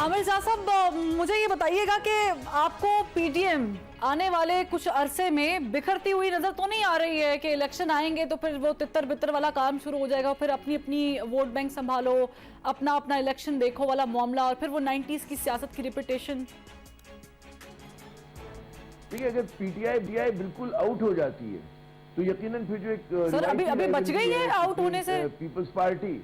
عامر صاحب مجھے یہ بتائیے گا کہ آپ کو پی ٹی ایم آنے والے کچھ عرصے میں بکھرتی ہوئی نظر تو نہیں آ رہی ہے کہ الیکشن آئیں گے تو پھر وہ تتر بتر والا کام شروع ہو جائے گا، پھر اپنی اپنی ووٹ بینک سنبھالو، اپنا اپنا الیکشن دیکھو والا معاملہ، اور پھر وہ 90s کی سیاست کی ریپیٹیشن؟ دیکھیں اگر پی ٹی آئی بالکل آؤٹ ہو جاتی ہے تو یقیناً پھر جو ایک سر ابھی بچ گئی ہے آؤٹ ہونے سے؟ پیپلز پارٹی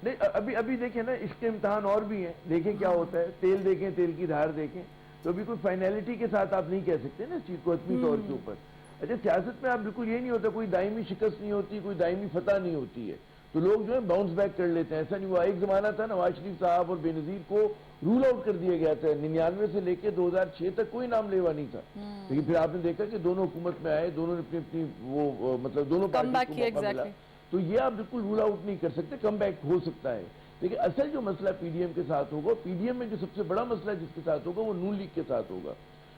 نہیں، ابھی دیکھیں نا، اس کے امتحان اور بھی ہیں، دیکھیں کیا ہوتا ہے، تیل دیکھیں، تیل کی دھار دیکھیں، تو ابھی کوئی فائنلٹی کے ساتھ آپ نہیں کہہ سکتے نا اس چیز کو حتمی طور کے اوپر۔ اچھا سیاست میں آپ بالکل یہ نہیں ہوتا، کوئی دائمی شکست نہیں ہوتی، کوئی دائمی فتح نہیں ہوتی ہے، تو لوگ جو ہے باؤنس بیک کر لیتے ہیں۔ ایسا نہیں ہوا، ایک زمانہ تھا نواز شریف صاحب اور بے نظیر کو رول آؤٹ کر دیا گیا تھا، 99 سے لے کے 2006 تک کوئی نام لیوا نہیں تھا، لیکن پھر آپ نے دیکھا کہ دونوں حکومت میں آئے، دونوں نے اپنی اپنی وہ مطلب دونوں پارٹیز کو موقع ملا، تو یہ آپ بالکل رول آؤٹ نہیں کر سکتے، کم بیک ہو سکتا ہے۔ لیکن اصل جو مسئلہ پی ڈی ایم کے ساتھ ہوگا، پی ڈی ایم میں جو سب سے بڑا مسئلہ جس کے ساتھ ہوگا وہ نون لیگ کے ساتھ ہوگا،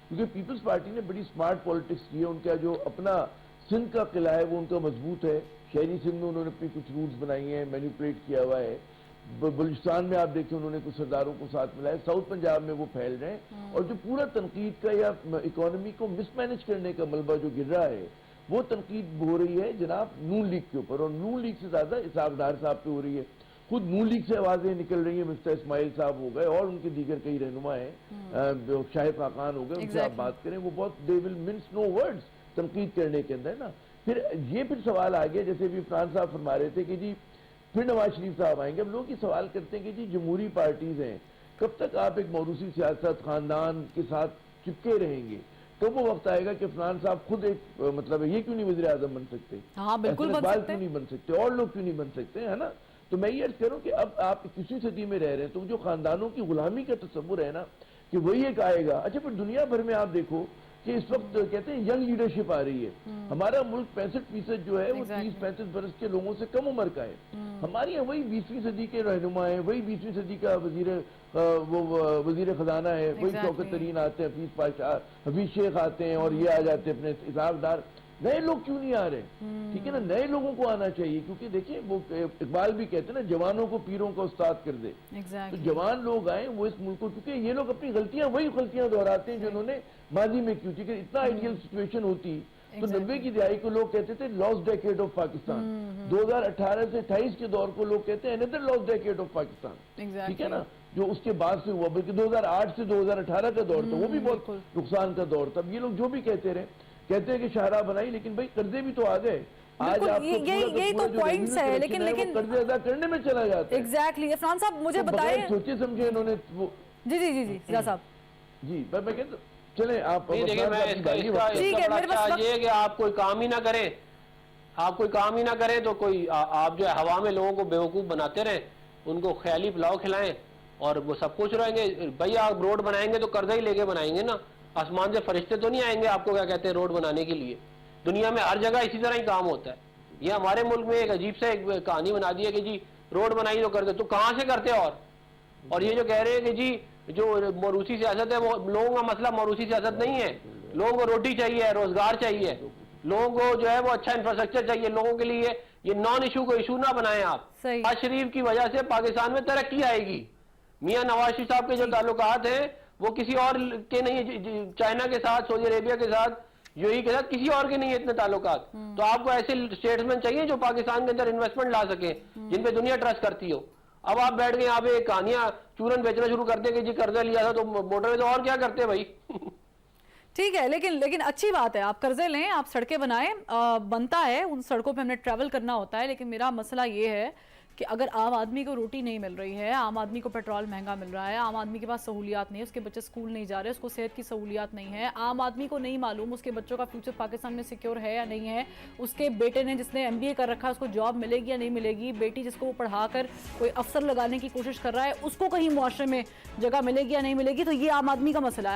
کیونکہ پیپلز پارٹی نے بڑی سمارٹ پالیٹکس کی ہے، ان کا جو اپنا سندھ کا قلعہ ہے وہ ان کا مضبوط ہے، شہری سندھ میں انہوں نے اپنی کچھ رولز بنائی ہیں، مینیپولیٹ کیا ہوا ہے، بلوچستان میں آپ دیکھیں انہوں نے کچھ سرداروں کو ساتھ ملایا، ساؤتھ پنجاب میں وہ پھیل رہے ہیں، اور جو پورا تنقید کا یا اکانومی کو مس مینج کرنے کا ملبہ جو گر رہا ہے وہ تنقید ہو رہی ہے جناب نون لیگ کے اوپر، اور نون لیگ سے زیادہ اسحاق ڈار صاحب پہ ہو رہی ہے۔ خود نون لیگ سے آوازیں نکل رہی ہیں، مفتی اسماعیل صاحب ہو گئے اور ان کے دیگر کئی رہنما ہیں، شاہد خاقان ہو گئے، ان سے آپ بات کریں وہ بہت they will mince no words تنقید کرنے کے اندر نا۔ پھر سوال آ گیا، جیسے بھی فرحان صاحب فرما رہے تھے کہ جی پھر نواز شریف صاحب آئیں گے، اب لوگ یہ سوال کرتے ہیں کہ جی جمہوری پارٹیز ہیں، کب تک آپ ایک موروثی سیاست خاندان کے ساتھ چپکے رہیں گے؟ کب وہ وقت آئے گا کہ فرحان صاحب خود ایک مطلب یہ کیوں نہیں وزیر اعظم بن سکتے؟ ہاں بالکل بن سکتے، کیوں نہیں بن سکتے؟ اور لوگ کیوں نہیں بن سکتے، ہے نا؟ تو میں یہ عرض کروں کہ اب آپ کسی صدی میں رہ رہے ہیں تو جو خاندانوں کی غلامی کا تصور ہے نا کہ وہی ایک آئے گا۔ اچھا پھر دنیا بھر میں آپ دیکھو کہ اس وقت کہتے ہیں ینگ لیڈرشپ آ رہی ہے، ہمارا ملک 65% جو ہے وہ 30-35 برس کے لوگوں سے کم عمر کا ہے، ہمارے یہاں وہی 20ویں صدی کے رہنما ہیں، وہی 20ویں صدی کا وزیر خزانہ ہے، وہی شوکت ترین آتے ہیں، حفیظ پاشا، حفیظ شیخ آتے ہیں، اور یہ آ جاتے ہیں اپنے اسحاق ڈار۔ نئے لوگ کیوں نہیں آ رہے؟ ٹھیک ہے نا، نئے لوگوں کو آنا چاہیے، کیونکہ دیکھیں وہ اقبال بھی کہتے ہیں نا جوانوں کو پیروں کا استاد کر دے، تو جوان لوگ آئیں وہ اس ملک کو، کیونکہ یہ لوگ اپنی وہی غلطیاں دہراتے ہیں جو انہوں نے ماضی میں کی، ٹھیک ہے، اتنا آئیڈیل سچویشن ہوتی تو 90 کی دہائی کو لوگ کہتے تھے لاسٹ ڈیکیڈ آف پاکستان، 2018 سے 28 کے دور کو لوگ کہتے ہیں another lost decade of Pakistan, ٹھیک ہے نا، جو اس کے بعد سے ہوا، بلکہ 2008 سے 2018 کا دور تھا وہ بھی بہت نقصان کا دور تھا۔ یہ لوگ جو بھی کہتے رہے، کہتے ہیں کہ شاہراہ بنائی، لیکن بھائی قرضے بھی تو آ گئے، آج آپ یہی تو پوائنٹس ہے، لیکن قرضے ادا کرنے میں چلا جاتا ہے۔ ایگزیکٹلی عرفان صاحب مجھے بتائیں، سوچے سمجھے انہوں نے جی جی جی جی رضا صاحب جی میں کہتا چلیں آپ دیکھیں میں اس کا یہ ہے کہ آپ کوئی کام ہی نہ کریں، آپ کوئی کام ہی نہ کریں تو کوئی آپ جو ہے ہوا میں لوگوں کو بیوقوف بناتے رہیں، ان کو خیالی پلاؤ کھلائیں اور وہ سب کچھ رہیں گے۔ بھائی آپ روڈ بنائیں گے تو قرضہ ہی لے کے بنائیں گے نا، آسمان سے فرشتے تو نہیں آئیں گے آپ کو کیا کہتے ہیں روڈ بنانے کے لیے۔ دنیا میں ہر جگہ اسی طرح ہی کام ہوتا ہے، یہ ہمارے ملک میں ایک عجیب سے ایک کہانی بنا دی ہے کہ جی روڈ بنائی تو کرتے، تو کہاں سے کرتے؟ اور یہ جو کہہ رہے ہیں کہ جی جو موروثی سیاست ہے، وہ لوگوں کا مسئلہ موروثی سیاست نہیں ہے، لوگوں کو روٹی چاہیے، روزگار چاہیے، لوگوں کو جو ہے وہ اچھا انفراسٹرکچر چاہیے، لوگوں کے لیے یہ نان ایشو کو ایشو نہ بنائیں آپ۔ نواز شریف کی وجہ سے پاکستان میں ترقی آئے گی، میاں نواز شریف صاحب کے جو تعلقات ہیں وہ کسی اور کے نہیں، چائنا کے ساتھ، سعودی عربیہ کے ساتھ، یو اے ای کے ساتھ کسی اور کے نہیں اتنے تعلقات، تو آپ کو ایسے اسٹیٹسمین چاہیے جو پاکستان کے اندر انویسٹمنٹ لا سکیں، جن پہ دنیا ٹرسٹ کرتی ہو۔ اب آپ بیٹھ گئے آپ کہانیاں چورن بیچنا شروع کرتے کہ جی قرضہ لیا تھا تو موٹر وے، تو اور کیا کرتے بھائی؟ ٹھیک ہے، لیکن اچھی بات ہے، آپ قرضے لیں، آپ سڑکیں بنائیں، بنتا ہے، ان سڑکوں پہ ہم نے ٹریول کرنا ہوتا ہے، لیکن میرا مسئلہ یہ ہے کہ اگر عام آدمی کو روٹی نہیں مل رہی ہے، عام آدمی کو پیٹرول مہنگا مل رہا ہے، عام آدمی کے پاس سہولیات نہیں ہے، اس کے بچے سکول نہیں جا رہے، اس کو صحت کی سہولیات نہیں ہے، عام آدمی کو نہیں معلوم اس کے بچوں کا فیوچر پاکستان میں سیکیور ہے یا نہیں ہے، اس کے بیٹے نے جس نے MBA کر رکھا اس کو جاب ملے گی یا نہیں ملے گی، بیٹی جس کو وہ پڑھا کر کوئی افسر لگانے کی کوشش کر رہا ہے اس کو کہیں معاشرے میں جگہ ملے گی یا نہیں ملے گی، تو یہ عام آدمی کا مسئلہ ہے۔